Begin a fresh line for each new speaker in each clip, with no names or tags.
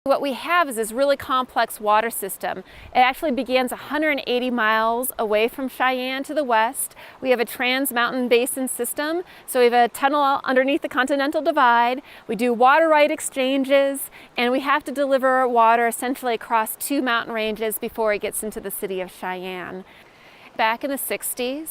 What we have is this really complex water system. It actually begins 180 miles away from Cheyenne to the west. We have a trans-mountain basin system, so we have a tunnel underneath the Continental Divide. We do water right exchanges, and we have to deliver water essentially across 2 mountain ranges before it gets into the city of Cheyenne. Back in the 60s,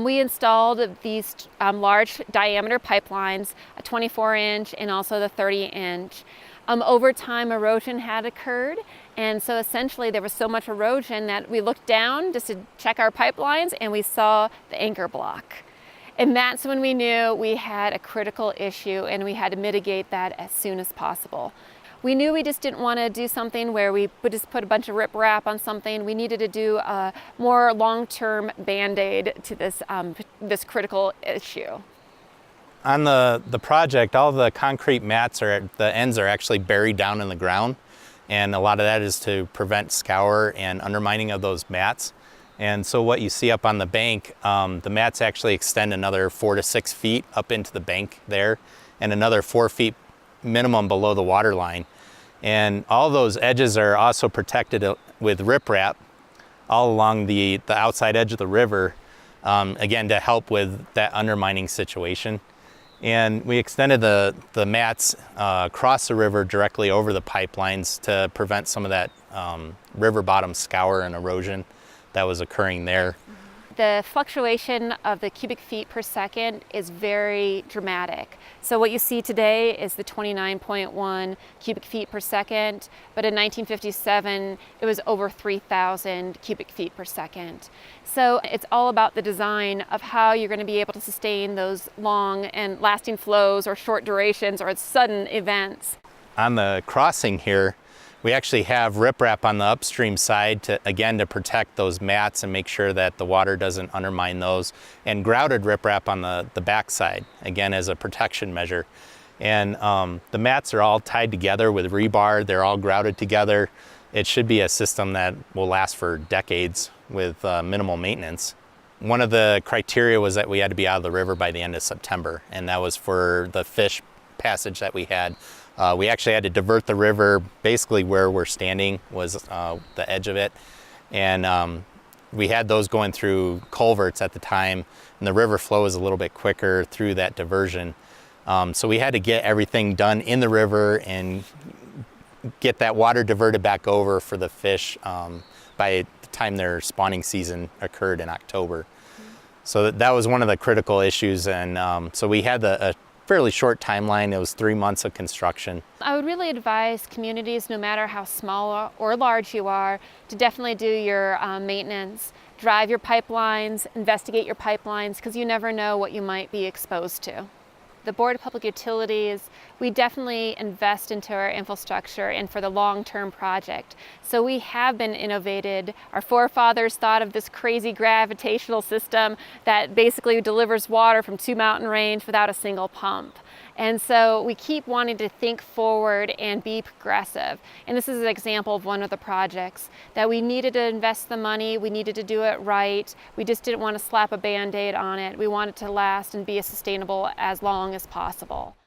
we installed these large diameter pipelines, a 24-inch and also the 30-inch. Over time, erosion had occurred, and so essentially there was so much erosion that we looked down just to check our pipelines and we saw the anchor block. And that's when we knew we had a critical issue and we had to mitigate that as soon as possible. We knew we just didn't want to do something where we would just put a bunch of riprap on something. We needed to do a more long-term Band-Aid to this critical issue.
On the project, all the concrete mats the ends are actually buried down in the ground, and a lot of that is to prevent scour and undermining of those mats. And so what you see up on the bank, the mats actually extend another 4 to 6 feet up into the bank there, and another 4 feet minimum below the water line. And all those edges are also protected with riprap all along the outside edge of the river, again to help with that undermining situation. And we extended the mats across the river directly over the pipelines to prevent some of that river bottom scour and erosion that was occurring there.
The fluctuation of the cubic feet per second is very dramatic. So what you see today is the 29.1 cubic feet per second, but in 1957 it was over 3,000 cubic feet per second. So it's all about the design of how you're going to be able to sustain those long and lasting flows or short durations or sudden events.
On the crossing here, we actually have riprap on the upstream side to protect those mats and make sure that the water doesn't undermine those, and grouted riprap on the back side, again as a protection measure. And the mats are all tied together with rebar. They're all grouted together. It should be a system that will last for decades with minimal maintenance. One of the criteria was that we had to be out of the river by the end of September, and that was for the fish passage that we had. We actually had to divert the river. Basically where we're standing was the edge of it, and we had those going through culverts at the time, and the river flow is a little bit quicker through that diversion. So we had to get everything done in the river and get that water diverted back over for the fish by the time their spawning season occurred in October. So that was one of the critical issues, and so we had a fairly short timeline. It was 3 months of construction.
I would really advise communities, no matter how small or large you are, to definitely do your maintenance. Drive your pipelines, investigate your pipelines, because you never know what you might be exposed to. The Board of Public Utilities, we definitely invest into our infrastructure and for the long-term project. So we have been innovated. Our forefathers thought of this crazy gravitational system that basically delivers water from 2 mountain range without a single pump. And so we keep wanting to think forward and be progressive. And this is an example of one of the projects that we needed to invest the money, we needed to do it right. We just didn't want to slap a Band-Aid on it. We wanted to last and be as sustainable as long as possible.